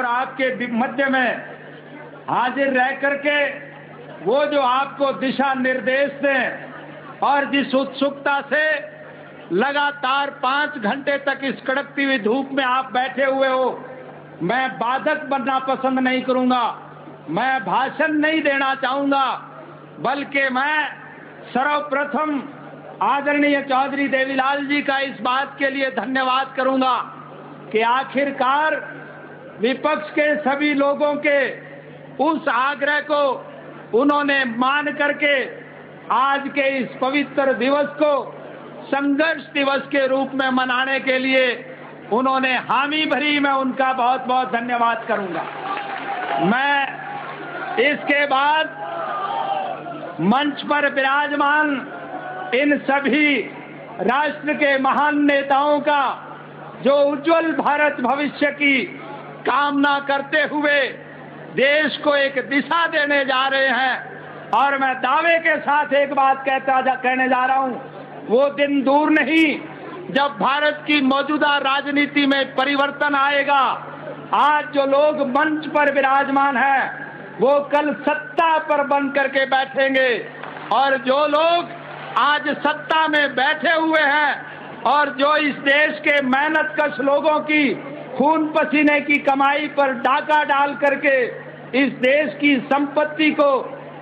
और आपके मध्य में हाजिर रह करके वो जो आपको दिशा निर्देश दें और जिस उत्सुकता से लगातार 5 घंटे तक इस कड़कती हुई धूप में आप बैठे हुए हो, मैं बाधक बनना पसंद नहीं करूंगा, मैं भाषण नहीं देना चाहूंगा, बल्कि मैं सर्वप्रथम आदरणीय चौधरी देवीलाल जी का इस बात के लिए धन्यवाद करूंगा कि आखिरकार विपक्ष के सभी लोगों के उस आग्रह को उन्होंने मान करके आज के इस पवित्र दिवस को संघर्ष दिवस के रूप में मनाने के लिए उन्होंने हामी भरी। मैं उनका बहुत बहुत धन्यवाद करूंगा। मैं इसके बाद मंच पर विराजमान इन सभी राष्ट्र के महान नेताओं का जो उज्जवल भारत भविष्य की कामना करते हुए देश को एक दिशा देने जा रहे हैं, और मैं दावे के साथ एक बात कहने जा रहा हूं, वो दिन दूर नहीं जब भारत की मौजूदा राजनीति में परिवर्तन आएगा। आज जो लोग मंच पर विराजमान हैं वो कल सत्ता पर बन करके बैठेंगे, और जो लोग आज सत्ता में बैठे हुए हैं और जो इस देश के मेहनतकश लोगों की खून पसीने की कमाई पर डाका डाल करके इस देश की संपत्ति को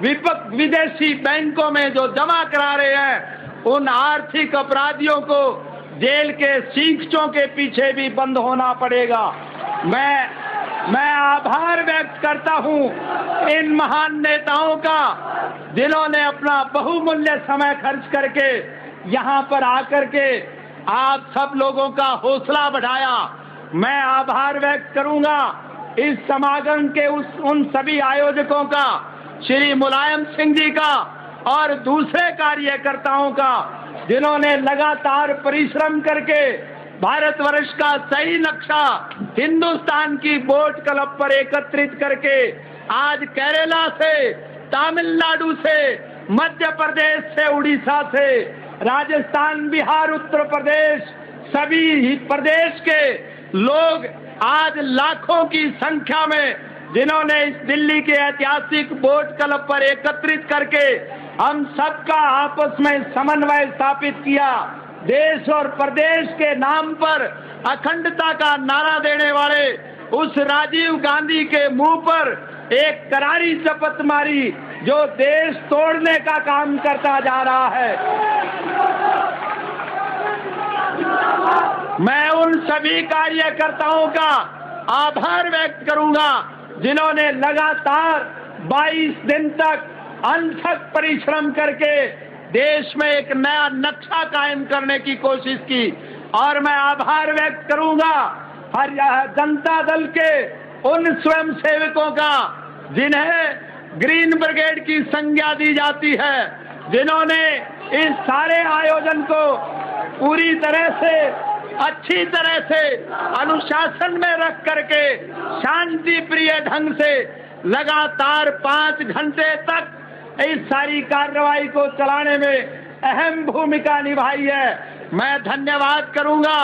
विदेशी बैंकों में जो जमा करा रहे हैं, उन आर्थिक अपराधियों को जेल के सींगचों के पीछे भी बंद होना पड़ेगा। मैं आभार व्यक्त करता हूं इन महान नेताओं का जिन्होंने अपना बहुमूल्य समय खर्च करके यहां पर आकर के आप सब लोगों का हौसला बढ़ाया। मैं आभार व्यक्त करूंगा इस समागम के उन सभी आयोजकों का, श्री मुलायम सिंह जी का और दूसरे कार्यकर्ताओं का, जिन्होंने लगातार परिश्रम करके भारतवर्ष का सही नक्शा हिंदुस्तान की बोट क्लब पर एकत्रित करके आज केरला से, तमिलनाडु से, मध्य प्रदेश से, उड़ीसा से, राजस्थान, बिहार, उत्तर प्रदेश, सभी प्रदेश के लोग आज लाखों की संख्या में जिन्होंने इस दिल्ली के ऐतिहासिक बोट क्लब पर एकत्रित करके हम सबका आपस में समन्वय स्थापित किया। देश और प्रदेश के नाम पर अखंडता का नारा देने वाले उस राजीव गांधी के मुंह पर एक करारी शपथ मारी जो देश तोड़ने का काम करता जा रहा है। मैं उन सभी कार्यकर्ताओं का आभार व्यक्त करूंगा जिन्होंने लगातार 22 दिन तक अनथक परिश्रम करके देश में एक नया नक्शा कायम करने की कोशिश की, और मैं आभार व्यक्त करूंगा हर जनता दल के उन स्वयं सेवकों का जिन्हें ग्रीन ब्रिगेड की संज्ञा दी जाती है, जिन्होंने इस सारे आयोजन को पूरी तरह से अच्छी तरह से अनुशासन में रख करके शांति प्रिय ढंग से लगातार 5 घंटे तक इस सारी कार्रवाई को चलाने में अहम भूमिका निभाई है। मैं धन्यवाद करूंगा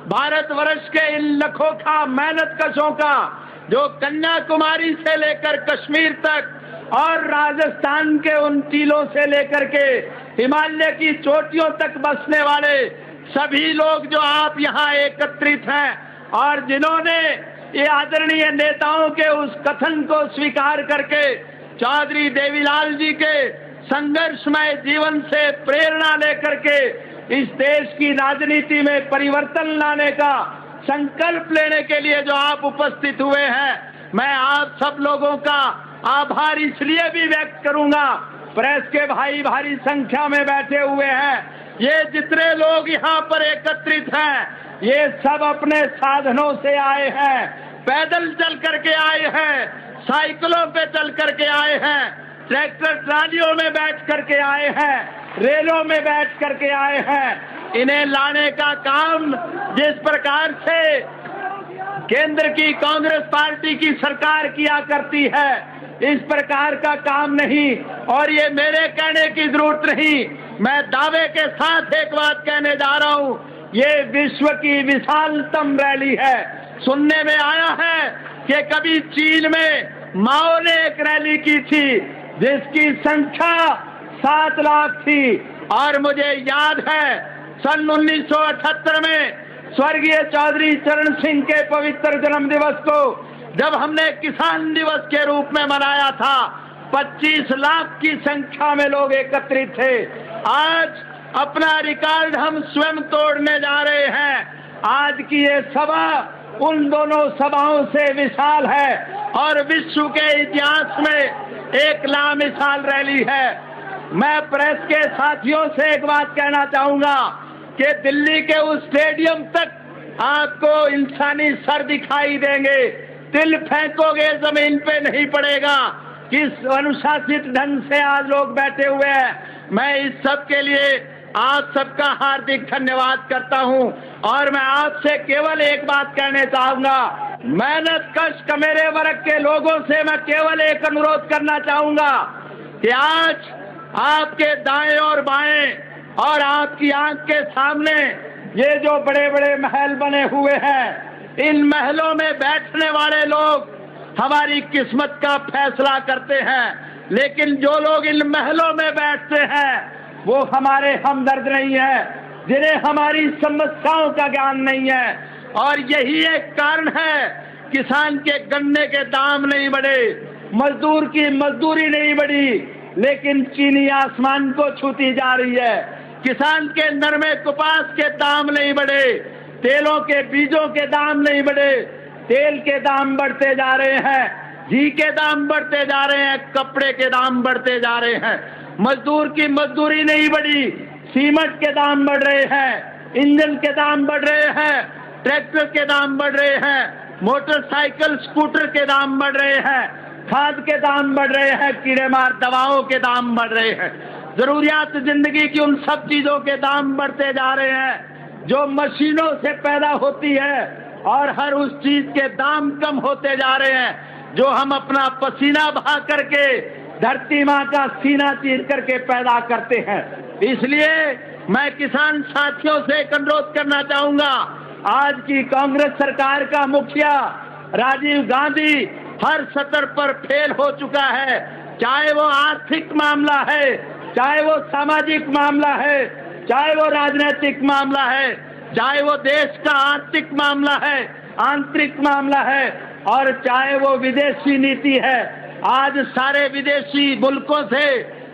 भारतवर्ष के इन लखोखा मेहनतकशों का जो कन्याकुमारी से लेकर कश्मीर तक और राजस्थान के उन टीलों से लेकर के हिमालय की चोटियों तक बसने वाले सभी लोग जो आप यहाँ एकत्रित हैं और जिन्होंने ये आदरणीय नेताओं के उस कथन को स्वीकार करके चौधरी देवीलाल जी के संघर्षमय जीवन से प्रेरणा लेकर के इस देश की राजनीति में परिवर्तन लाने का संकल्प लेने के लिए जो आप उपस्थित हुए हैं, मैं आप सब लोगों का आभार इसलिए भी व्यक्त करूंगा। प्रेस के भाई भारी संख्या में बैठे हुए हैं, ये जितने लोग यहाँ पर एकत्रित हैं ये सब अपने साधनों से आए हैं, पैदल चल करके आए हैं, साइकिलों पे चल करके आए हैं, ट्रैक्टर ट्रालियों में बैठ करके आए हैं, रेलों में बैठ करके आए हैं। इन्हें लाने का काम जिस प्रकार से केंद्र की कांग्रेस पार्टी की सरकार किया करती है, इस प्रकार का काम नहीं। और ये मेरे कहने की जरूरत नहीं, मैं दावे के साथ एक बात कहने जा रहा हूँ, ये विश्व की विशालतम रैली है। सुनने में आया है कि कभी चीन में माओ ने एक रैली की थी जिसकी संख्या 7 लाख थी। और मुझे याद है सन 1978 में स्वर्गीय चौधरी चरण सिंह के पवित्र जन्म दिवस को जब हमने किसान दिवस के रूप में मनाया था, 25 लाख की संख्या में लोग एकत्रित थे। आज अपना रिकॉर्ड हम स्वयं तोड़ने जा रहे हैं। आज की ये सभा उन दोनों सभाओं से विशाल है और विश्व के इतिहास में एक लामिसाल रैली है। मैं प्रेस के साथियों से एक बात कहना चाहूंगा कि दिल्ली के उस स्टेडियम तक आपको इंसानी सर दिखाई देंगे, तिल फेंकोगे जमीन पे नहीं पड़ेगा। किस अनुशासित ढंग से आज लोग बैठे हुए हैं। मैं इस सब के लिए आप सबका हार्दिक धन्यवाद करता हूं और मैं आपसे केवल एक बात कहने चाहूंगा। मेहनत कश मेरे वर्ग के लोगों से मैं केवल एक अनुरोध करना चाहूंगा कि आज आपके दाएं और बाएं और आपकी आंख के सामने ये जो बड़े बड़े महल बने हुए हैं, इन महलों में बैठने वाले लोग हमारी किस्मत का फैसला करते हैं। लेकिन जो लोग इन महलों में बैठते हैं वो हमारे हमदर्द नहीं है, जिन्हें हमारी समस्याओं का ज्ञान नहीं है। और यही एक कारण है किसान के गन्ने के दाम नहीं बढ़े, मजदूर की मजदूरी नहीं बढ़ी, लेकिन चीनी आसमान को छूती जा रही है। किसान के नरमे कपास के दाम नहीं बढ़े, तेलों के बीजों के दाम नहीं बढ़े, तेल के दाम बढ़ते जा रहे हैं, घी के दाम बढ़ते जा रहे हैं, कपड़े के दाम बढ़ते जा रहे हैं। मजदूर की मजदूरी नहीं बढ़ी, सीमेंट के दाम बढ़ रहे हैं, इंजन के दाम बढ़ रहे हैं, ट्रैक्टर के दाम बढ़ रहे हैं, मोटरसाइकिल स्कूटर के दाम बढ़ रहे हैं, खाद के दाम बढ़ रहे हैं, कीड़े मार दवाओं के दाम बढ़ रहे हैं। जरूरियात जिंदगी की उन सब चीजों के दाम बढ़ते जा रहे हैं जो मशीनों से पैदा होती है, और हर उस चीज के दाम कम होते जा रहे हैं जो हम अपना पसीना बहा करके धरती माँ का सीना चीर करके पैदा करते हैं। इसलिए मैं किसान साथियों से एक अनुरोध करना चाहूंगा। आज की कांग्रेस सरकार का मुखिया राजीव गांधी हर स्तर पर फेल हो चुका है, चाहे वो आर्थिक मामला है, चाहे वो सामाजिक मामला है, चाहे वो राजनीतिक मामला है, चाहे वो देश का आर्थिक मामला है, आंतरिक मामला है, और चाहे वो विदेशी नीति है। आज सारे विदेशी मुल्कों से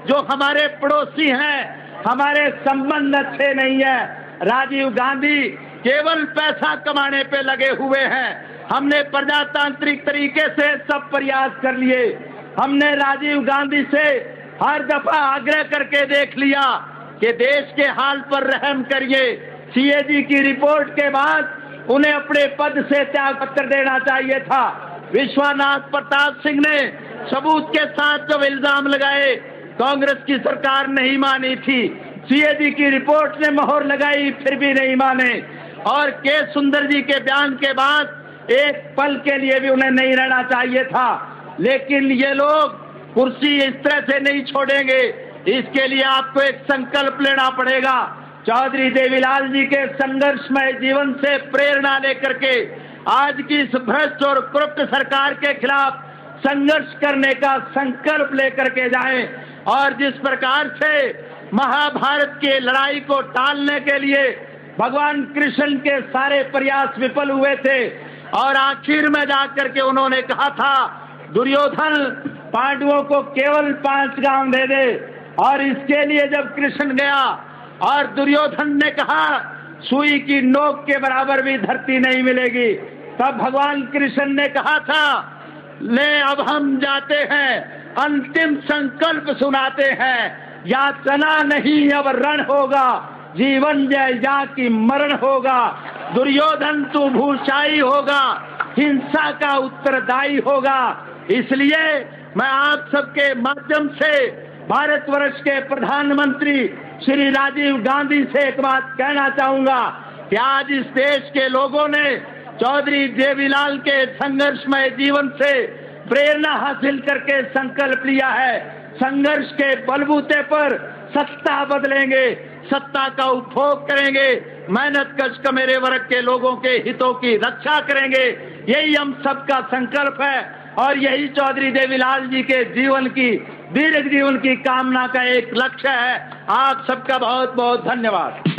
जो हमारे पड़ोसी हैं, हमारे संबंध अच्छे नहीं है। राजीव गांधी केवल पैसा कमाने पे लगे हुए हैं। हमने प्रजातांत्रिक तरीके से सब प्रयास कर लिए। हमने राजीव गांधी से हर दफा आग्रह करके देख लिया कि देश के हाल पर रहम करिए। सीएजी की रिपोर्ट के बाद उन्हें अपने पद से त्याग पत्र देना चाहिए था। विश्वनाथ प्रताप सिंह ने सबूत के साथ जब इल्जाम लगाए, कांग्रेस की सरकार नहीं मानी थी। सीएजी की रिपोर्ट ने मोहर लगाई, फिर भी नहीं माने। और के सुंदर जी के बयान के बाद एक पल के लिए भी उन्हें नहीं रहना चाहिए था। लेकिन ये लोग कुर्सी इस तरह से नहीं छोड़ेंगे। इसके लिए आपको एक संकल्प लेना पड़ेगा। चौधरी देवीलाल जी के संघर्षमय जीवन से प्रेरणा लेकर के आज की इस भ्रष्ट और करप्ट सरकार के खिलाफ संघर्ष करने का संकल्प लेकर के जाएं। और जिस प्रकार से महाभारत की लड़ाई को टालने के लिए भगवान कृष्ण के सारे प्रयास विफल हुए थे, और आखिर में जाकर के उन्होंने कहा था दुर्योधन पांडवों को केवल 5 गांव दे दे। और इसके लिए जब कृष्ण गया और दुर्योधन ने कहा सुई की नोक के बराबर भी धरती नहीं मिलेगी, तब भगवान कृष्ण ने कहा था ले अब हम जाते हैं, अंतिम संकल्प सुनाते हैं, यातना नहीं अब रण होगा, जीवन जय या की मरण होगा। दुर्योधन तू भूषाई होगा, हिंसा का उत्तरदायी होगा। इसलिए मैं आप सबके माध्यम से भारतवर्ष के प्रधानमंत्री श्री राजीव गांधी से एक बात कहना चाहूंगा कि आज इस देश के लोगों ने चौधरी देवीलाल के संघर्षमय जीवन से प्रेरणा हासिल करके संकल्प लिया है। संघर्ष के बलबूते पर सत्ता बदलेंगे, सत्ता का उपभोग करेंगे, मेहनत कश मेरे वर्ग के लोगों के हितों की रक्षा करेंगे। यही हम सबका संकल्प है और यही चौधरी देवीलाल जी के जीवन की दीर्घ जीवन की कामना का एक लक्ष्य है। आप सबका बहुत बहुत धन्यवाद।